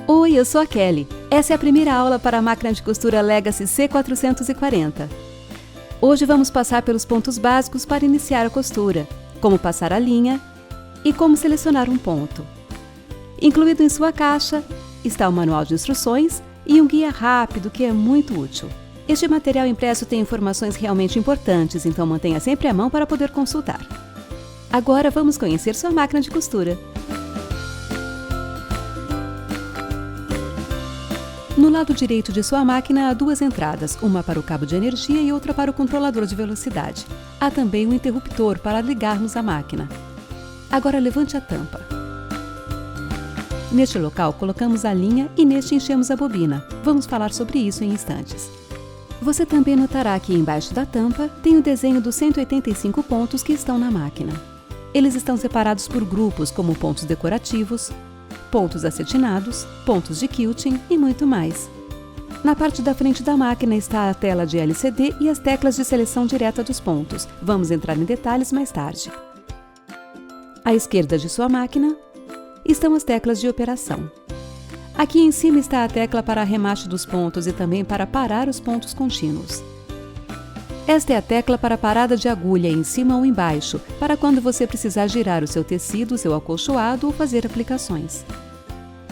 Oi, eu sou a Kelly. Essa é a primeira aula para a máquina de costura Legacy C440. Hoje vamos passar pelos pontos básicos para iniciar a costura, como passar a linha e como selecionar um ponto. Incluído em sua caixa está o manual de instruções e um guia rápido que é muito útil. Este material impresso tem informações realmente importantes, então mantenha sempre à mão para poder consultar. Agora vamos conhecer sua máquina de costura. No lado direito de sua máquina há duas entradas, uma para o cabo de energia e outra para o controlador de velocidade. Há também um interruptor para ligarmos a máquina. Agora levante a tampa. Neste local colocamos a linha e neste enchemos a bobina. Vamos falar sobre isso em instantes. Você também notará que embaixo da tampa tem o desenho dos 185 pontos que estão na máquina. Eles estão separados por grupos como pontos decorativos, pontos acetinados, pontos de quilting e muito mais. Na parte da frente da máquina está a tela de LCD e as teclas de seleção direta dos pontos. Vamos entrar em detalhes mais tarde. À esquerda de sua máquina estão as teclas de operação. Aqui em cima está a tecla para arremate dos pontos e também para parar os pontos contínuos. Esta é a tecla para parada de agulha em cima ou embaixo, para quando você precisar girar o seu tecido, seu acolchoado ou fazer aplicações.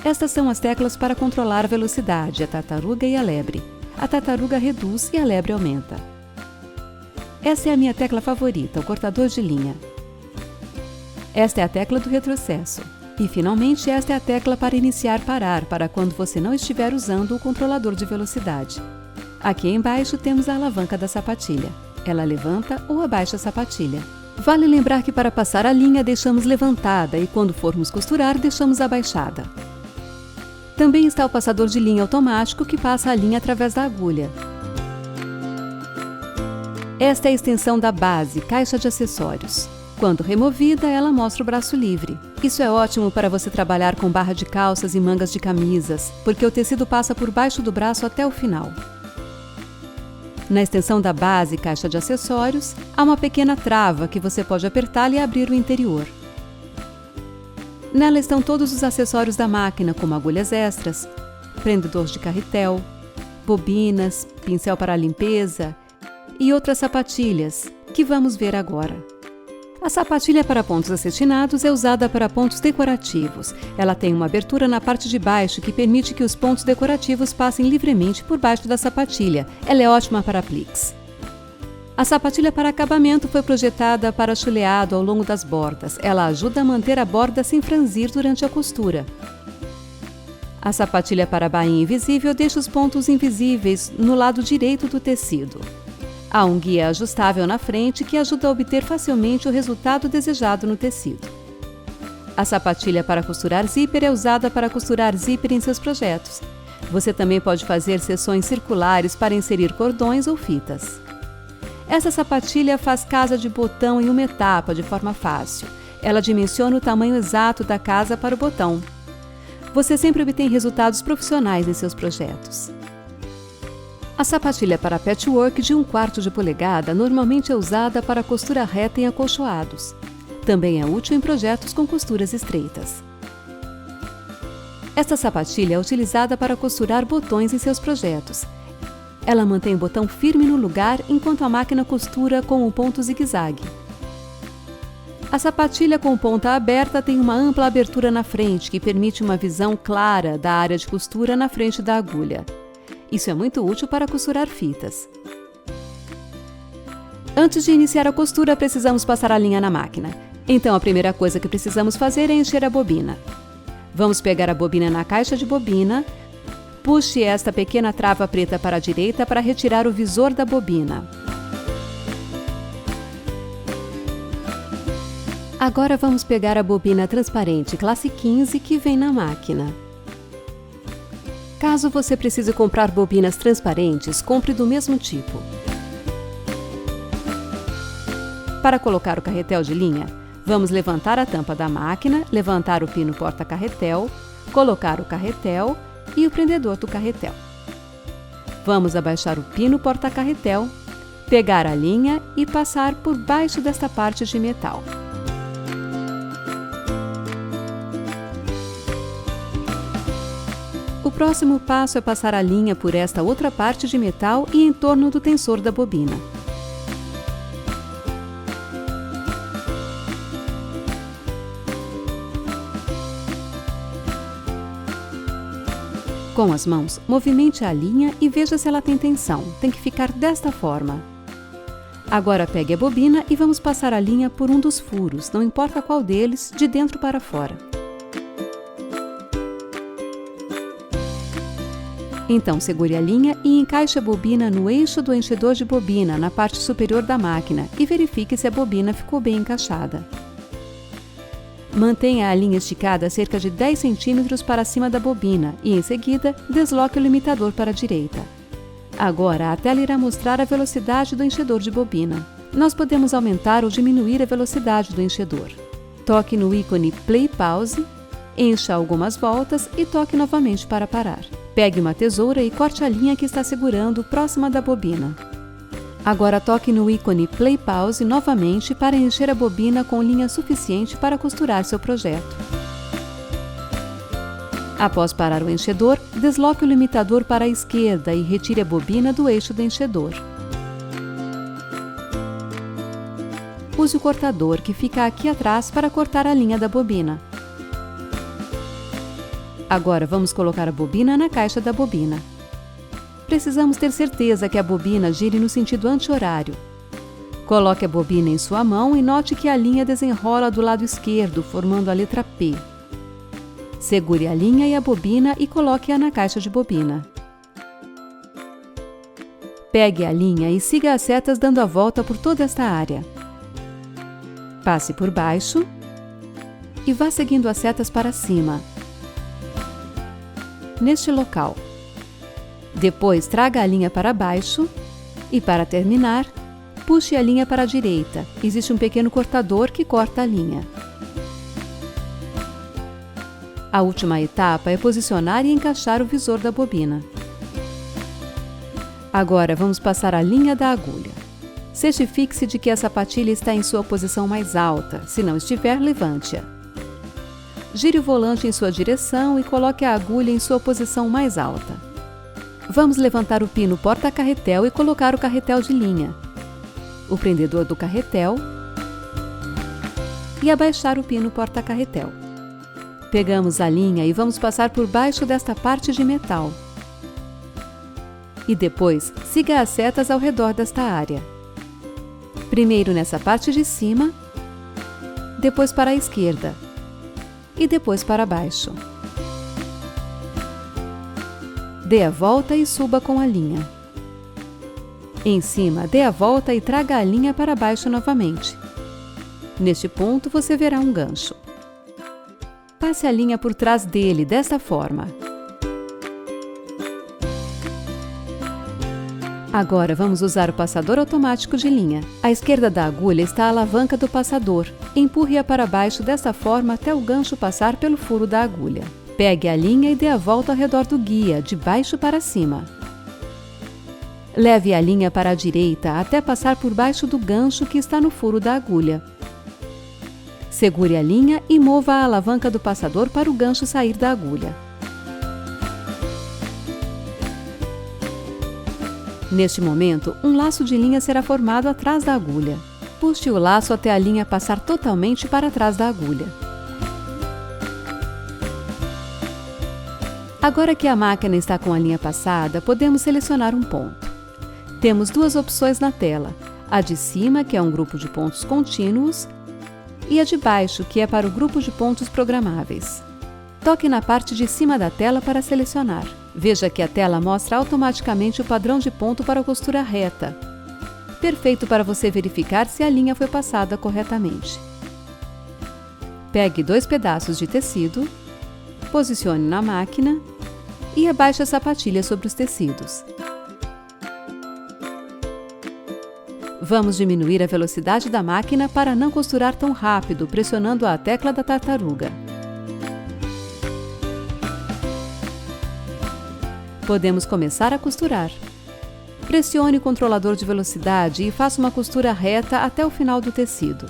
Estas são as teclas para controlar a velocidade, a tartaruga e a lebre. A tartaruga reduz e a lebre aumenta. Essa é a minha tecla favorita, o cortador de linha. Esta é a tecla do retrocesso. E, finalmente, esta é a tecla para iniciar-parar, para quando você não estiver usando o controlador de velocidade. Aqui embaixo temos a alavanca da sapatilha. Ela levanta ou abaixa a sapatilha. Vale lembrar que para passar a linha deixamos levantada e quando formos costurar deixamos abaixada. Também está o passador de linha automático que passa a linha através da agulha. Esta é a extensão da base, caixa de acessórios. Quando removida, ela mostra o braço livre. Isso é ótimo para você trabalhar com barra de calças e mangas de camisas, porque o tecido passa por baixo do braço até o final. Na extensão da base, caixa de acessórios, há uma pequena trava que você pode apertar e abrir o interior. Nela estão todos os acessórios da máquina, como agulhas extras, prendedor de carretel, bobinas, pincel para limpeza e outras sapatilhas, que vamos ver agora. A sapatilha para pontos acetinados é usada para pontos decorativos. Ela tem uma abertura na parte de baixo que permite que os pontos decorativos passem livremente por baixo da sapatilha. Ela é ótima para apliques. A sapatilha para acabamento foi projetada para chuleado ao longo das bordas. Ela ajuda a manter a borda sem franzir durante a costura. A sapatilha para bainha invisível deixa os pontos invisíveis no lado direito do tecido. Há um guia ajustável na frente que ajuda a obter facilmente o resultado desejado no tecido. A sapatilha para costurar zíper é usada para costurar zíper em seus projetos. Você também pode fazer seções circulares para inserir cordões ou fitas. Essa sapatilha faz casa de botão em uma etapa de forma fácil. Ela dimensiona o tamanho exato da casa para o botão. Você sempre obtém resultados profissionais em seus projetos. A sapatilha para patchwork de 1/4 de polegada normalmente é usada para costura reta em acolchoados. Também é útil em projetos com costuras estreitas. Esta sapatilha é utilizada para costurar botões em seus projetos. Ela mantém o botão firme no lugar enquanto a máquina costura com o ponto zigue-zague. A sapatilha com ponta aberta tem uma ampla abertura na frente que permite uma visão clara da área de costura na frente da agulha. Isso é muito útil para costurar fitas. Antes de iniciar a costura, precisamos passar a linha na máquina. Então, a primeira coisa que precisamos fazer é encher a bobina. Vamos pegar a bobina na caixa de bobina. Puxe esta pequena trava preta para a direita para retirar o visor da bobina. Agora vamos pegar a bobina transparente classe 15 que vem na máquina. Caso você precise comprar bobinas transparentes, compre do mesmo tipo. Para colocar o carretel de linha, vamos levantar a tampa da máquina, levantar o pino porta-carretel, colocar o carretel e o prendedor do carretel. Vamos abaixar o pino porta-carretel, pegar a linha e passar por baixo desta parte de metal. próximo passo é passar a linha por esta outra parte de metal e em torno do tensor da bobina. Com as mãos, movimente a linha e veja se ela tem tensão. Tem que ficar desta forma. Agora pegue a bobina e vamos passar a linha por um dos furos, não importa qual deles, de dentro para fora. Então, segure a linha e encaixe a bobina no eixo do enchedor de bobina, na parte superior da máquina, e verifique se a bobina ficou bem encaixada. Mantenha a linha esticada cerca de 10 cm para cima da bobina e, em seguida, desloque o limitador para a direita. Agora, a tela irá mostrar a velocidade do enchedor de bobina. Nós podemos aumentar ou diminuir a velocidade do enchedor. Toque no ícone Play Pause, encha algumas voltas e toque novamente para parar. Pegue uma tesoura e corte a linha que está segurando próxima da bobina. Agora toque no ícone Play Pause novamente para encher a bobina com linha suficiente para costurar seu projeto. Após parar o enchedor, desloque o limitador para a esquerda e retire a bobina do eixo do enchedor. Use o cortador que fica aqui atrás para cortar a linha da bobina. Agora vamos colocar a bobina na caixa da bobina. Precisamos ter certeza que a bobina gire no sentido anti-horário. Coloque a bobina em sua mão e note que a linha desenrola do lado esquerdo, formando a letra P. Segure a linha e a bobina e coloque-a na caixa de bobina. Pegue a linha e siga as setas dando a volta por toda esta área. Passe por baixo e vá seguindo as setas para cima, neste local. Depois, traga a linha para baixo e, para terminar, puxe a linha para a direita. Existe um pequeno cortador que corta a linha. A última etapa é posicionar e encaixar o visor da bobina. Agora, vamos passar a linha da agulha. Certifique-se de que a sapatilha está em sua posição mais alta. Se não estiver, levante-a. Gire o volante em sua direção e coloque a agulha em sua posição mais alta. Vamos levantar o pino porta-carretel e colocar o carretel de linha, o prendedor do carretel e abaixar o pino porta-carretel. Pegamos a linha e vamos passar por baixo desta parte de metal. E depois, siga as setas ao redor desta área. Primeiro nessa parte de cima, depois para a esquerda e depois para baixo. Dê a volta e suba com a linha. Em cima, dê a volta e traga a linha para baixo novamente. Neste ponto, você verá um gancho. Passe a linha por trás dele, desta forma. Agora vamos usar o passador automático de linha. À esquerda da agulha está a alavanca do passador. Empurre-a para baixo desta forma até o gancho passar pelo furo da agulha. Pegue a linha e dê a volta ao redor do guia, de baixo para cima. Leve a linha para a direita até passar por baixo do gancho que está no furo da agulha. Segure a linha e mova a alavanca do passador para o gancho sair da agulha. Neste momento, um laço de linha será formado atrás da agulha. Puxe o laço até a linha passar totalmente para trás da agulha. Agora que a máquina está com a linha passada, podemos selecionar um ponto. Temos duas opções na tela, a de cima, que é um grupo de pontos contínuos, e a de baixo, que é para o grupo de pontos programáveis. Toque na parte de cima da tela para selecionar. Veja que a tela mostra automaticamente o padrão de ponto para a costura reta, perfeito para você verificar se a linha foi passada corretamente. Pegue 2 pedaços de tecido, posicione na máquina e abaixe a sapatilha sobre os tecidos. Vamos diminuir a velocidade da máquina para não costurar tão rápido, pressionando a tecla da tartaruga. Podemos começar a costurar. Pressione o controlador de velocidade e faça uma costura reta até o final do tecido.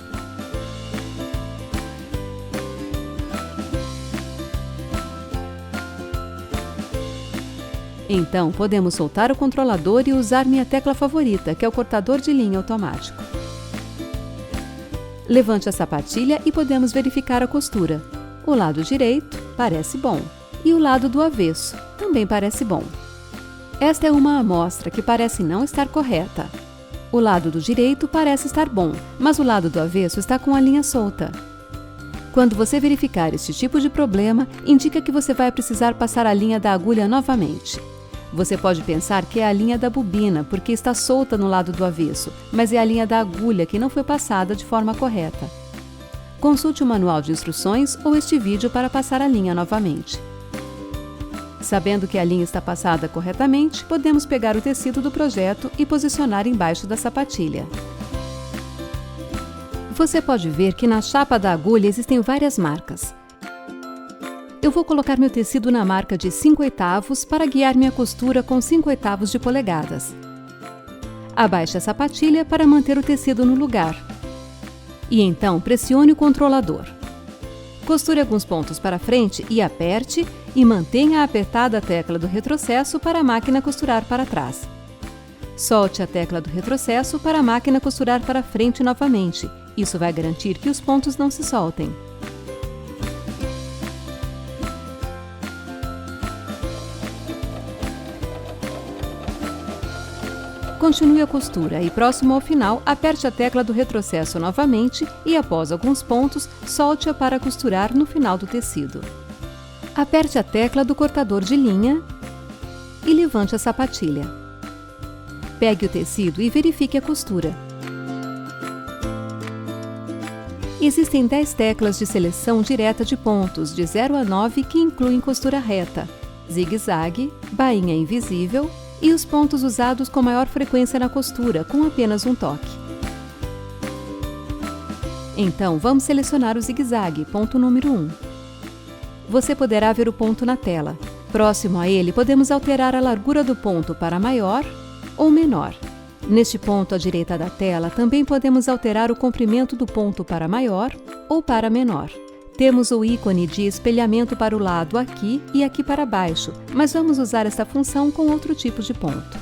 Então, podemos soltar o controlador e usar minha tecla favorita, que é o cortador de linha automático. Levante a sapatilha e podemos verificar a costura. O lado direito parece bom e o lado do avesso também parece bom. Esta é uma amostra que parece não estar correta. O lado do direito parece estar bom, mas o lado do avesso está com a linha solta. Quando você verificar este tipo de problema, indica que você vai precisar passar a linha da agulha novamente. Você pode pensar que é a linha da bobina, porque está solta no lado do avesso, mas é a linha da agulha que não foi passada de forma correta. Consulte o manual de instruções ou este vídeo para passar a linha novamente. Sabendo que a linha está passada corretamente, podemos pegar o tecido do projeto e posicionar embaixo da sapatilha. Você pode ver que na chapa da agulha existem várias marcas. Eu vou colocar meu tecido na marca de 5/8 para guiar minha costura com 5/8 de polegadas. Abaixe a sapatilha para manter o tecido no lugar. E então pressione o controlador. Costure alguns pontos para frente e aperte e mantenha apertada a tecla do retrocesso para a máquina costurar para trás. Solte a tecla do retrocesso para a máquina costurar para frente novamente. Isso vai garantir que os pontos não se soltem. Continue a costura e, próximo ao final, aperte a tecla do retrocesso novamente e, após alguns pontos, solte-a para costurar no final do tecido. Aperte a tecla do cortador de linha e levante a sapatilha. Pegue o tecido e verifique a costura. Existem 10 teclas de seleção direta de pontos, de 0 a 9, que incluem costura reta, zigue-zague, bainha invisível e os pontos usados com maior frequência na costura, com apenas um toque. Então, vamos selecionar o zigue-zague, ponto número 1. Você poderá ver o ponto na tela. Próximo a ele, podemos alterar a largura do ponto para maior ou menor. Neste ponto à direita da tela, também podemos alterar o comprimento do ponto para maior ou para menor. Temos o ícone de espelhamento para o lado aqui e aqui para baixo, mas vamos usar esta função com outro tipo de ponto.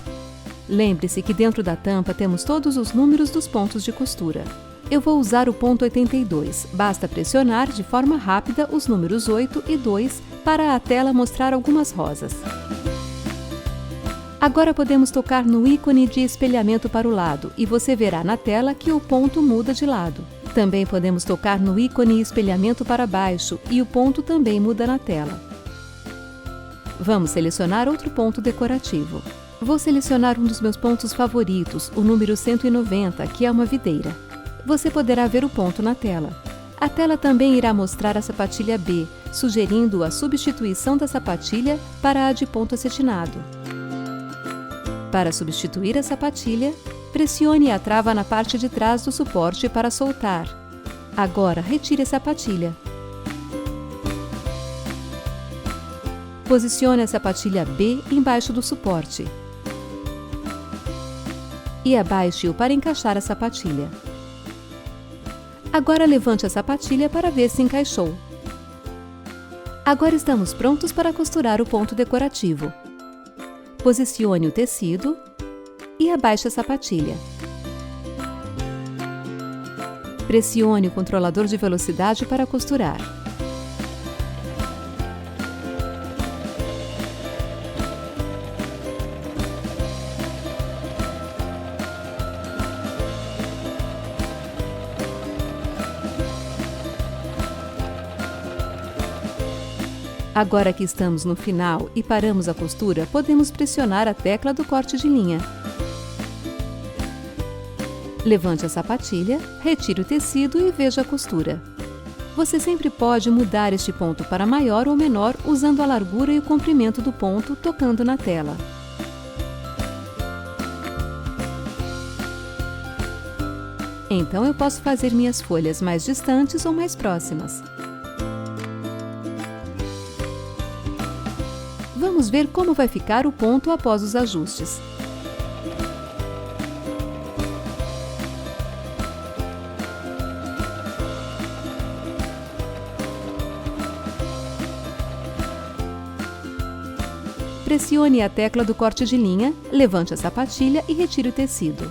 Lembre-se que dentro da tampa temos todos os números dos pontos de costura. Eu vou usar o ponto 82, basta pressionar de forma rápida os números 8 e 2 para a tela mostrar algumas rosas. Agora podemos tocar no ícone de espelhamento para o lado e você verá na tela que o ponto muda de lado. Também podemos tocar no ícone espelhamento para baixo e o ponto também muda na tela. Vamos selecionar outro ponto decorativo. Vou selecionar um dos meus pontos favoritos, o número 190, que é uma videira. Você poderá ver o ponto na tela. A tela também irá mostrar a sapatilha B, sugerindo a substituição da sapatilha para a de ponto acetinado. Para substituir a sapatilha, pressione a trava na parte de trás do suporte para soltar. Agora, retire a sapatilha. Posicione a sapatilha B embaixo do suporte. E abaixe-o para encaixar a sapatilha. Agora levante a sapatilha para ver se encaixou. Agora estamos prontos para costurar o ponto decorativo. Posicione o tecido e abaixe a sapatilha. Pressione o controlador de velocidade para costurar. Agora que estamos no final e paramos a costura, podemos pressionar a tecla do corte de linha. Levante a sapatilha, retire o tecido e veja a costura. Você sempre pode mudar este ponto para maior ou menor usando a largura e o comprimento do ponto tocando na tela. Então eu posso fazer minhas folhas mais distantes ou mais próximas. Vamos ver como vai ficar o ponto após os ajustes. Pressione a tecla do corte de linha, levante a sapatilha e retire o tecido.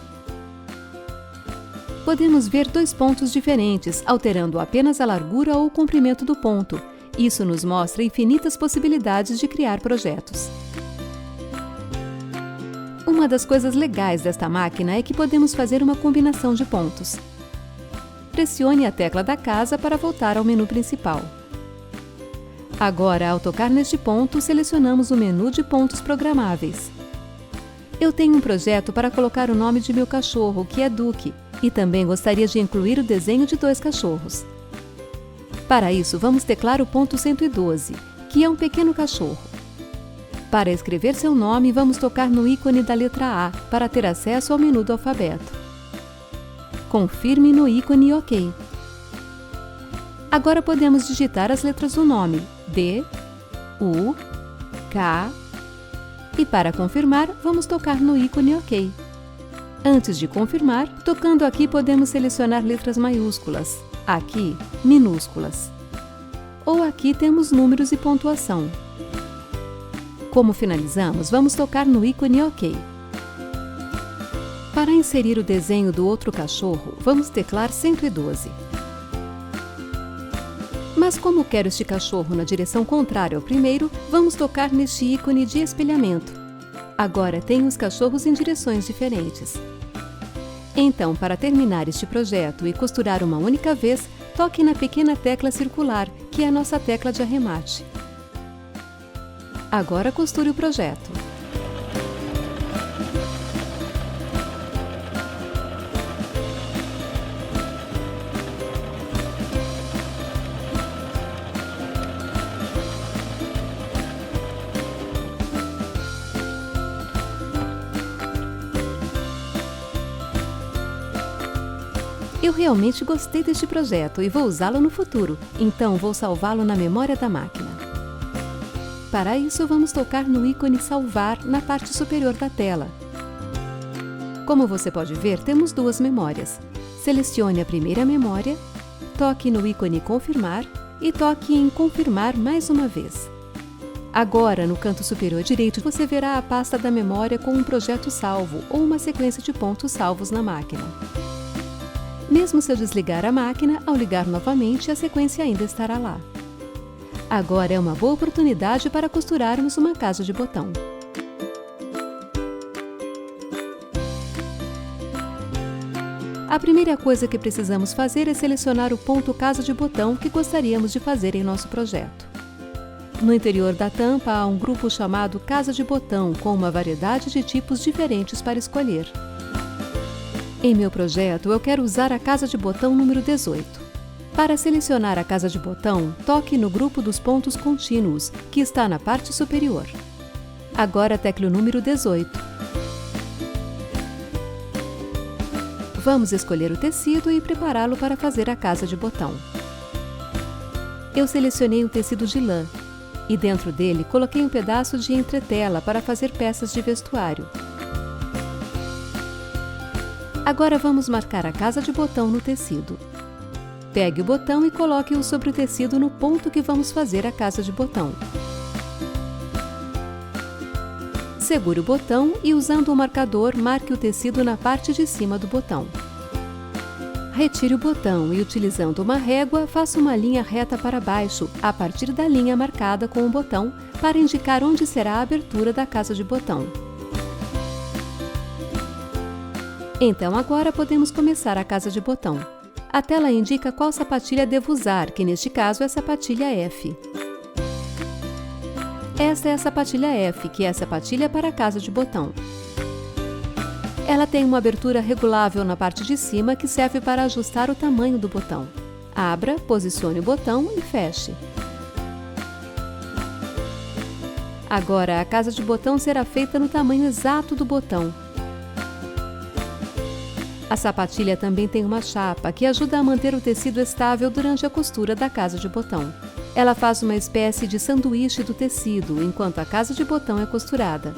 Podemos ver dois pontos diferentes, alterando apenas a largura ou o comprimento do ponto. Isso nos mostra infinitas possibilidades de criar projetos. Uma das coisas legais desta máquina é que podemos fazer uma combinação de pontos. Pressione a tecla da casa para voltar ao menu principal. Agora, ao tocar neste ponto, selecionamos o menu de pontos programáveis. Eu tenho um projeto para colocar o nome de meu cachorro, que é Duque, e também gostaria de incluir o desenho de dois cachorros. Para isso, vamos teclar o ponto 112, que é um pequeno cachorro. Para escrever seu nome, vamos tocar no ícone da letra A para ter acesso ao menu do alfabeto. Confirme no ícone OK. Agora podemos digitar as letras do nome, D, U, K, e para confirmar, vamos tocar no ícone OK. Antes de confirmar, tocando aqui podemos selecionar letras maiúsculas, aqui, minúsculas. Ou aqui temos números e pontuação. Como finalizamos, vamos tocar no ícone OK. Para inserir o desenho do outro cachorro, vamos teclar 112. Mas como quero este cachorro na direção contrária ao primeiro, vamos tocar neste ícone de espelhamento. Agora tenho os cachorros em direções diferentes. Então, para terminar este projeto e costurar uma única vez, toque na pequena tecla circular, que é a nossa tecla de arremate. Agora costure o projeto. Eu realmente gostei deste projeto e vou usá-lo no futuro, então vou salvá-lo na memória da máquina. Para isso, vamos tocar no ícone Salvar na parte superior da tela. Como você pode ver, temos duas memórias. Selecione a primeira memória, toque no ícone Confirmar e toque em Confirmar mais uma vez. Agora, no canto superior direito, você verá a pasta da memória com um projeto salvo ou uma sequência de pontos salvos na máquina. Mesmo se eu desligar a máquina, ao ligar novamente, a sequência ainda estará lá. Agora é uma boa oportunidade para costurarmos uma casa de botão. A primeira coisa que precisamos fazer é selecionar o ponto casa de botão que gostaríamos de fazer em nosso projeto. No interior da tampa há um grupo chamado Casa de Botão, com uma variedade de tipos diferentes para escolher. Em meu projeto, eu quero usar a casa de botão número 18. Para selecionar a casa de botão, toque no grupo dos pontos contínuos, que está na parte superior. Agora tecle o número 18. Vamos escolher o tecido e prepará-lo para fazer a casa de botão. Eu selecionei um tecido de lã e dentro dele coloquei um pedaço de entretela para fazer peças de vestuário. Agora vamos marcar a casa de botão no tecido. Pegue o botão e coloque-o sobre o tecido no ponto que vamos fazer a casa de botão. Segure o botão e, usando o marcador, marque o tecido na parte de cima do botão. Retire o botão e, utilizando uma régua, faça uma linha reta para baixo, a partir da linha marcada com o botão, para indicar onde será a abertura da casa de botão. Então agora podemos começar a casa de botão. A tela indica qual sapatilha devo usar, que neste caso é a sapatilha F. Esta é a sapatilha F, que é a sapatilha para a casa de botão. Ela tem uma abertura regulável na parte de cima que serve para ajustar o tamanho do botão. Abra, posicione o botão e feche. Agora a casa de botão será feita no tamanho exato do botão. A sapatilha também tem uma chapa que ajuda a manter o tecido estável durante a costura da casa de botão. Ela faz uma espécie de sanduíche do tecido enquanto a casa de botão é costurada.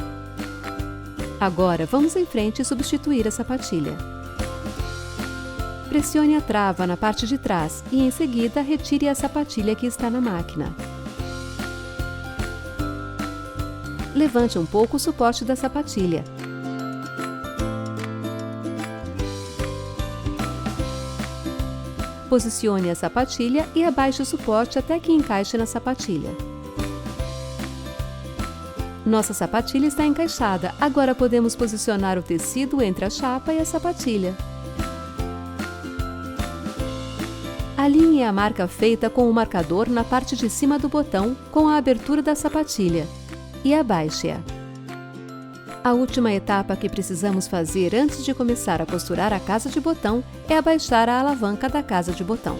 Agora vamos em frente e substituir a sapatilha. Pressione a trava na parte de trás e em seguida retire a sapatilha que está na máquina. levante um pouco o suporte da sapatilha. Posicione a sapatilha e abaixe o suporte até que encaixe na sapatilha. Nossa sapatilha está encaixada, agora podemos posicionar o tecido entre a chapa e a sapatilha. Alinhe a marca feita com o marcador na parte de cima do botão com a abertura da sapatilha e abaixe-a. A última etapa que precisamos fazer antes de começar a costurar a casa de botão é abaixar a alavanca da casa de botão.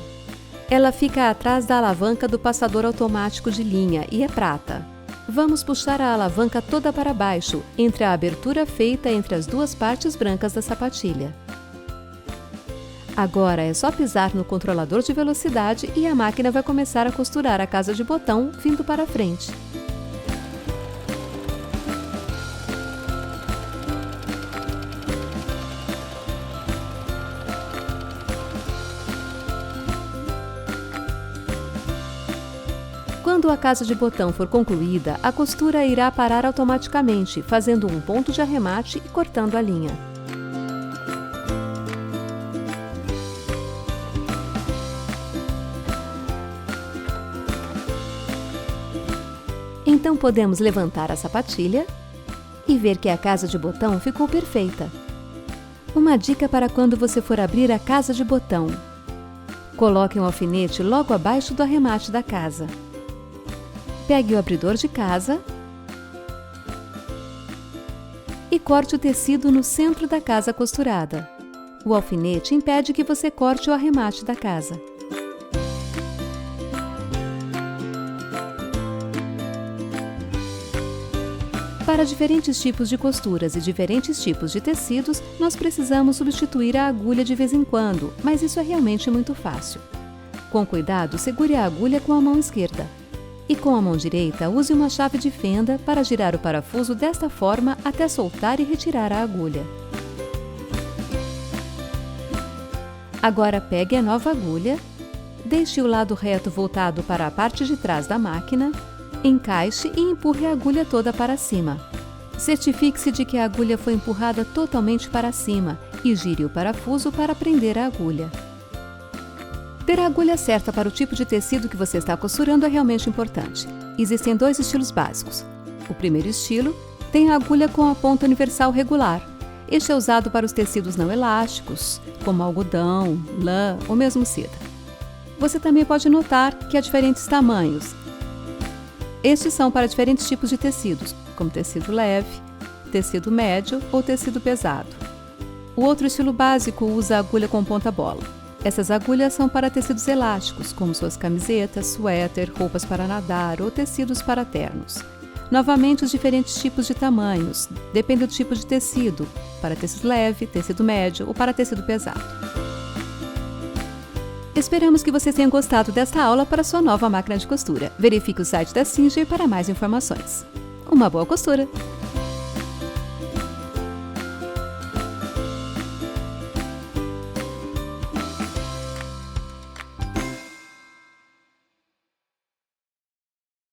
Ela fica atrás da alavanca do passador automático de linha e é prata. Vamos puxar a alavanca toda para baixo, entre a abertura feita entre as duas partes brancas da sapatilha. Agora é só pisar no controlador de velocidade e a máquina vai começar a costurar a casa de botão vindo para frente. Quando a casa de botão for concluída, a costura irá parar automaticamente, fazendo um ponto de arremate e cortando a linha. Então podemos levantar a sapatilha e ver que a casa de botão ficou perfeita. Uma dica para quando você for abrir a casa de botão: coloque um alfinete logo abaixo do arremate da casa. Pegue o abridor de casa e corte o tecido no centro da casa costurada. O alfinete impede que você corte o arremate da casa. Para diferentes tipos de costuras e diferentes tipos de tecidos, nós precisamos substituir a agulha de vez em quando, mas isso é realmente muito fácil. Com cuidado, segure a agulha com a mão esquerda. E com a mão direita, use uma chave de fenda para girar o parafuso desta forma até soltar e retirar a agulha. Agora pegue a nova agulha, deixe o lado reto voltado para a parte de trás da máquina, encaixe e empurre a agulha toda para cima. Certifique-se de que a agulha foi empurrada totalmente para cima e gire o parafuso para prender a agulha. Ter a agulha certa para o tipo de tecido que você está costurando é realmente importante. Existem dois estilos básicos. O primeiro estilo tem a agulha com a ponta universal regular. Este é usado para os tecidos não elásticos, como algodão, lã ou mesmo seda. Você também pode notar que há diferentes tamanhos. Estes são para diferentes tipos de tecidos, como tecido leve, tecido médio ou tecido pesado. O outro estilo básico usa a agulha com ponta bola. Essas agulhas são para tecidos elásticos, como suas camisetas, suéter, roupas para nadar ou tecidos para ternos. Novamente, os diferentes tipos de tamanhos, depende do tipo de tecido, para tecido leve, tecido médio ou para tecido pesado. Esperamos que vocês tenham gostado desta aula para sua nova máquina de costura. Verifique o site da Singer para mais informações. Uma boa costura!